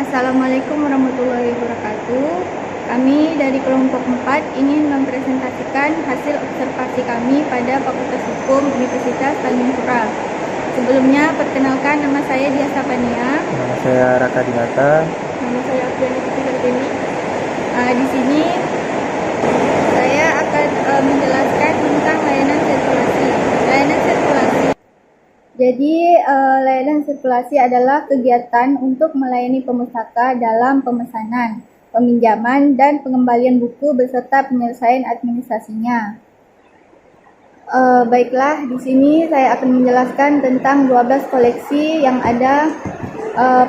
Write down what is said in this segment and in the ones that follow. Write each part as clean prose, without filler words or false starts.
Assalamualaikum warahmatullahi wabarakatuh. Kami dari kelompok 4 ingin mempresentasikan hasil observasi kami pada Fakultas Hukum Universitas Tanjung Pura. Sebelumnya, perkenalkan, nama saya Dia Sapania. Nama saya Raka Dinata. Nama saya Apriani Putri. Di sini saya akan menjelaskan tentang layanan sirkulasi. Jadi, layanan sirkulasi adalah kegiatan untuk melayani pemustaka dalam pemesanan, peminjaman, dan pengembalian buku beserta penyelesaian administrasinya. Baiklah, di sini saya akan menjelaskan tentang 12 koleksi yang ada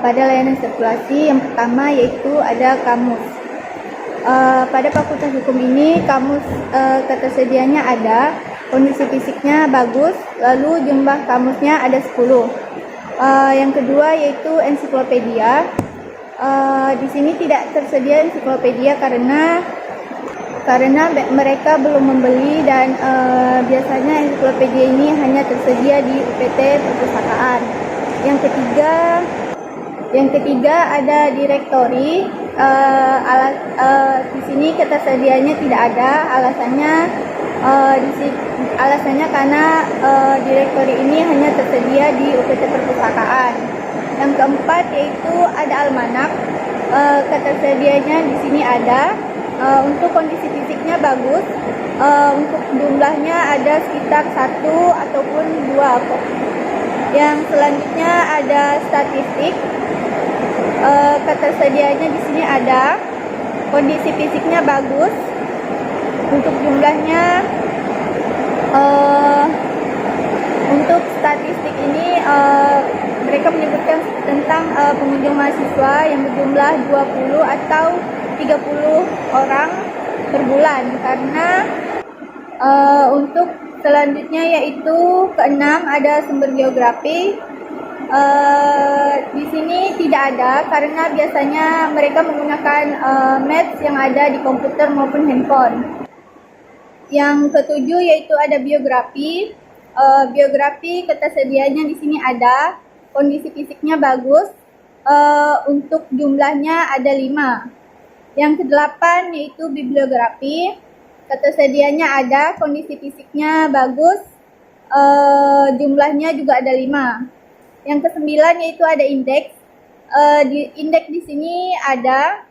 pada layanan sirkulasi. Yang pertama yaitu ada kamus. Pada Fakultas Hukum ini kamus ketersediaannya ada, kondisi fisiknya bagus, lalu jumlah kamusnya ada 10. Yang kedua yaitu ensiklopedia. Di sini tidak tersedia ensiklopedia karena mereka belum membeli, dan biasanya ensiklopedia ini hanya tersedia di UPT Perpustakaan. Yang ketiga ada direktori. Di sini ketersediaannya tidak ada, alasannya karena direktori ini hanya tersedia di UPT Perpustakaan. Yang keempat yaitu ada almanak. Ketersediaannya di sini ada. Untuk kondisi fisiknya bagus. Untuk jumlahnya ada sekitar 1 ataupun 2. Yang selanjutnya ada statistik. Ketersediaannya di sini ada. Kondisi fisiknya bagus. Untuk jumlahnya, untuk statistik ini mereka menyebutkan tentang pengunjung mahasiswa yang berjumlah 20 atau 30 orang per bulan. Karena untuk selanjutnya yaitu keenam ada sumber geografi. Di sini tidak ada karena biasanya mereka menggunakan maps yang ada di komputer maupun handphone. Yang ketujuh yaitu ada biografi. Biografi ketersediaannya di sini ada, kondisi fisiknya bagus. Untuk jumlahnya ada 5. Yang kedelapan yaitu bibliografi. Ketersediaannya ada, kondisi fisiknya bagus. Jumlahnya juga ada 5. Yang kesembilan yaitu ada indeks. Indeks di sini ada,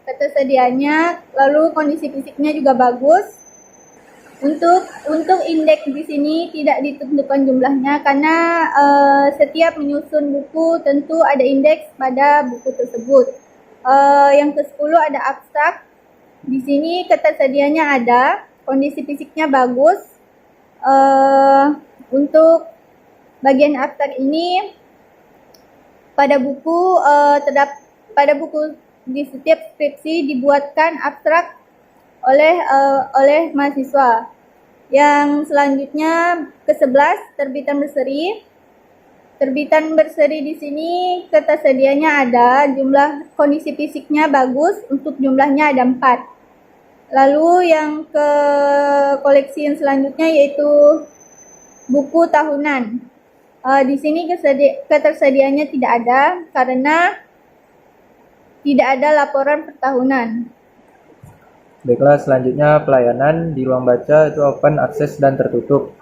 ketersediaannya, lalu kondisi fisiknya juga bagus. Untuk indeks di sini tidak ditentukan jumlahnya karena setiap menyusun buku tentu ada indeks pada buku tersebut. Yang ke-10 ada abstrak. Di sini ketersediaannya ada, kondisi fisiknya bagus. Untuk bagian abstrak ini pada buku di setiap skripsi dibuatkan abstrak oleh mahasiswa. Yang selanjutnya ke-11 terbitan berseri. Terbitan berseri di sini ketersediaannya ada, jumlah kondisi fisiknya bagus, untuk jumlahnya ada 4. Lalu yang ke koleksi yang selanjutnya yaitu buku tahunan. Di sini ketersediaannya tidak ada karena tidak ada laporan pertahunan. Baiklah, selanjutnya pelayanan di ruang baca itu open, akses, dan tertutup.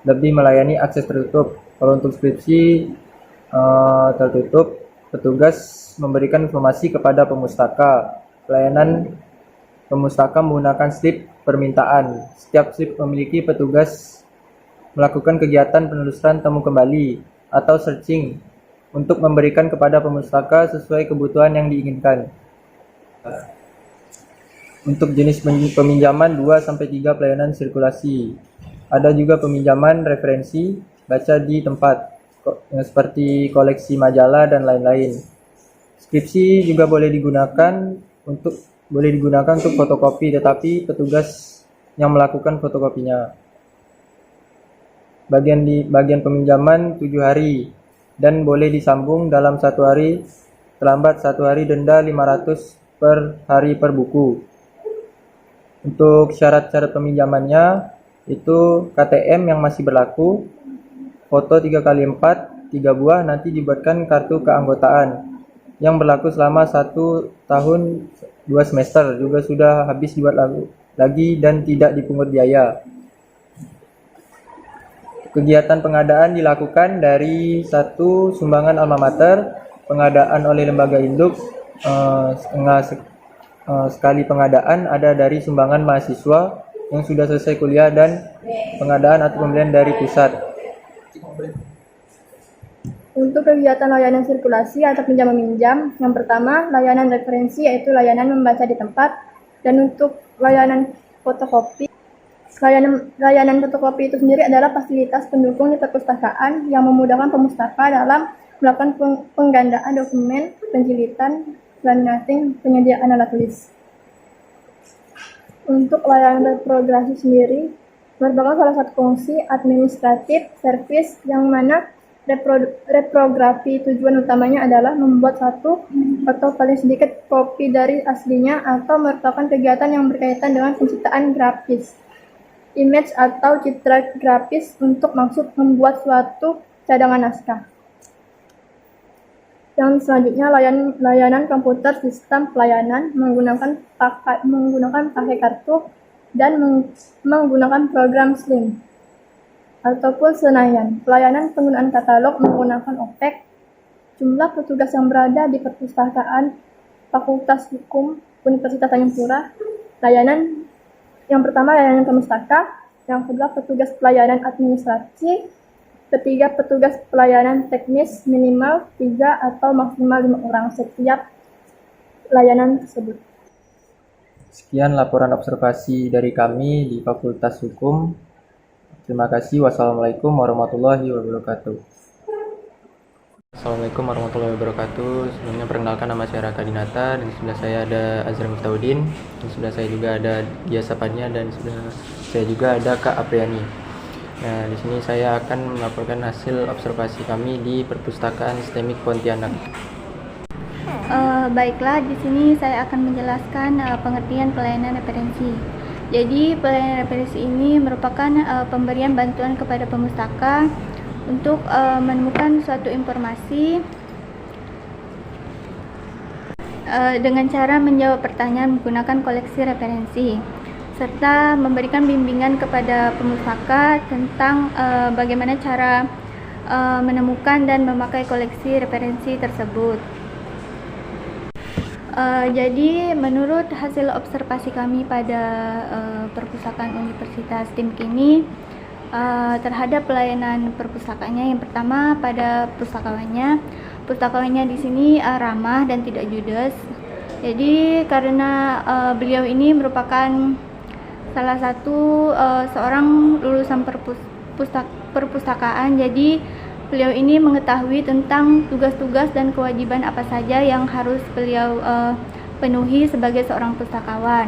Lebih melayani akses tertutup. Kalau untuk skripsi tertutup, petugas memberikan informasi kepada pemustaka. Pelayanan pemustaka menggunakan slip permintaan. Setiap slip memiliki petugas melakukan kegiatan penelusuran temu kembali atau searching untuk memberikan kepada pemustaka sesuai kebutuhan yang diinginkan. Untuk jenis peminjaman 2-3 pelayanan sirkulasi. Ada juga peminjaman referensi baca di tempat seperti koleksi majalah dan lain-lain. Skripsi juga boleh digunakan untuk fotokopi, tetapi petugas yang melakukan fotokopinya. Bagian peminjaman 7 hari dan boleh disambung dalam 1 hari, terlambat 1 hari denda 500 per hari per buku. Untuk syarat-syarat peminjamannya itu KTM yang masih berlaku, foto 3x4 3 buah, nanti dibuatkan kartu keanggotaan. yang berlaku selama 1 tahun 2 semester juga sudah habis dibuat lagi dan tidak dipungut biaya. Kegiatan pengadaan dilakukan dari satu sumbangan alma mater, pengadaan oleh lembaga induk, sekali pengadaan ada dari sumbangan mahasiswa yang sudah selesai kuliah dan pengadaan atau pembelian dari pusat. Untuk kegiatan layanan sirkulasi atau pinjam-meminjam, yang pertama layanan referensi yaitu layanan membaca di tempat, dan untuk layanan fotokopi, layanan fotokopi itu sendiri adalah fasilitas pendukung di perpustakaan yang memudahkan pemustaka dalam melakukan penggandaan dokumen, penjilitan, laminating, penyediaan alat tulis. Untuk layanan reprografi sendiri merupakan salah satu fungsi administratif service yang mana reprografi tujuan utamanya adalah membuat satu atau paling sedikit kopi dari aslinya atau merupakan kegiatan yang berkaitan dengan penciptaan grafis, image atau citra grafis untuk maksud membuat suatu cadangan naskah. Yang selanjutnya layanan komputer sistem pelayanan menggunakan pakai kartu dan menggunakan program Slim ataupun Senayan. Pelayanan penggunaan katalog menggunakan OPEC. Jumlah petugas yang berada di perpustakaan Fakultas Hukum Universitas Tanjung Pura. Yang pertama layanan pemustaka, yang kedua petugas pelayanan administrasi, ketiga petugas pelayanan teknis minimal 3 atau maksimal 5 orang setiap layanan tersebut. Sekian laporan observasi dari kami di Fakultas Hukum. Terima kasih. Wassalamualaikum warahmatullahi wabarakatuh. Assalamualaikum warahmatullahi wabarakatuh. Sebelumnya perkenalkan, nama saya Raka Dinata, dan sebelah saya ada Azra Miftahudin, dan sebelah saya juga ada Dia Sapadnya, dan sebelah saya juga ada Kak Apriani. Nah, di sini saya akan melaporkan hasil observasi kami di Perpustakaan STEMIK Pontianak. Baiklah, di sini saya akan menjelaskan pengertian pelayanan referensi. Jadi, pelayanan referensi ini merupakan pemberian bantuan kepada pemustaka untuk menemukan suatu informasi dengan cara menjawab pertanyaan menggunakan koleksi referensi, serta memberikan bimbingan kepada pemustaka tentang bagaimana cara menemukan dan memakai koleksi referensi tersebut. Jadi menurut hasil observasi kami pada perpustakaan Universitas STEMIK ini terhadap pelayanan perpustakaannya, yang pertama pada pustakawannya di sini ramah dan tidak judes. Jadi karena beliau ini merupakan salah satu seorang lulusan perpustakaan, jadi beliau ini mengetahui tentang tugas-tugas dan kewajiban apa saja yang harus beliau penuhi sebagai seorang pustakawan.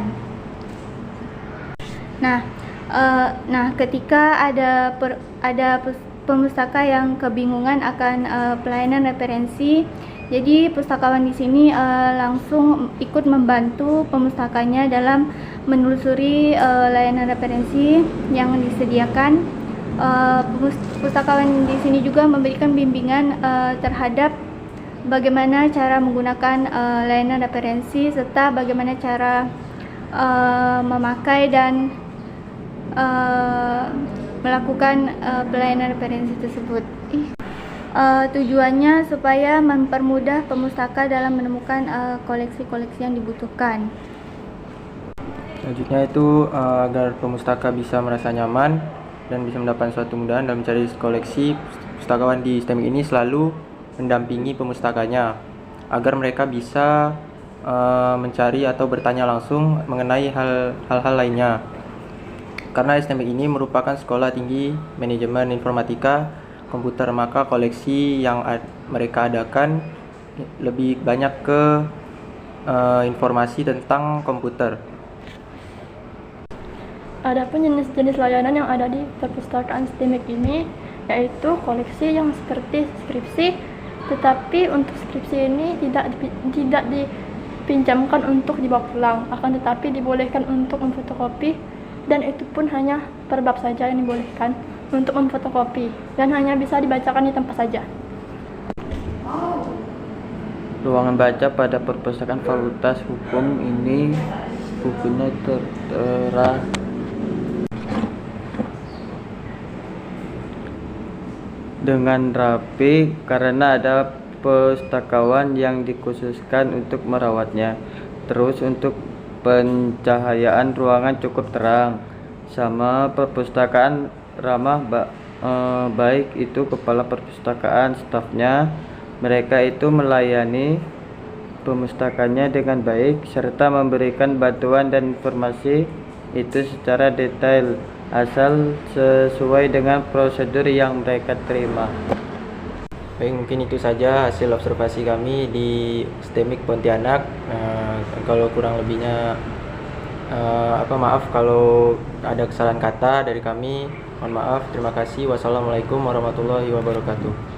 Nah, ketika ada pemustaka yang kebingungan akan pelayanan referensi, jadi pustakawan di sini langsung ikut membantu pemustakanya dalam menelusuri layanan referensi yang disediakan. Pustakawan di sini juga memberikan bimbingan terhadap bagaimana cara menggunakan layanan referensi serta bagaimana cara memakai dan melakukan pelayanan referensi tersebut. Tujuannya supaya mempermudah pemustaka dalam menemukan koleksi-koleksi yang dibutuhkan. Selanjutnya itu agar pemustaka bisa merasa nyaman dan bisa mendapatkan suatu kemudahan dalam mencari koleksi, pustakawan di STEMIK ini selalu mendampingi pemustakanya agar mereka bisa mencari atau bertanya langsung mengenai hal-hal lainnya. Karena STEMIK ini merupakan sekolah tinggi manajemen informatika komputer, maka koleksi yang mereka adakan lebih banyak ke informasi tentang komputer. Adapun jenis-jenis layanan yang ada di perpustakaan STEMIK ini yaitu koleksi yang seperti skripsi, tetapi untuk skripsi ini tidak dipinjamkan untuk dibawa pulang, akan tetapi dibolehkan untuk memfotokopi, dan itu pun hanya per bab saja yang dibolehkan untuk memfotokopi dan hanya bisa dibacakan di tempat saja. ruangan baca pada perpustakaan Fakultas Hukum ini bukunya tertera dengan rapi karena ada pustakawan yang dikhususkan untuk merawatnya. Terus untuk pencahayaan ruangan cukup terang, sama perpustakaan ramah baik itu kepala perpustakaan, stafnya, mereka itu melayani pemustakanya dengan baik serta memberikan bantuan dan informasi itu secara detail asal sesuai dengan prosedur yang mereka terima. Baik, mungkin itu saja hasil observasi kami di STEMIK Pontianak. Kalau kurang lebihnya maaf kalau ada kesalahan kata dari kami. Mohon maaf. Terima kasih. Wassalamualaikum warahmatullahi wabarakatuh.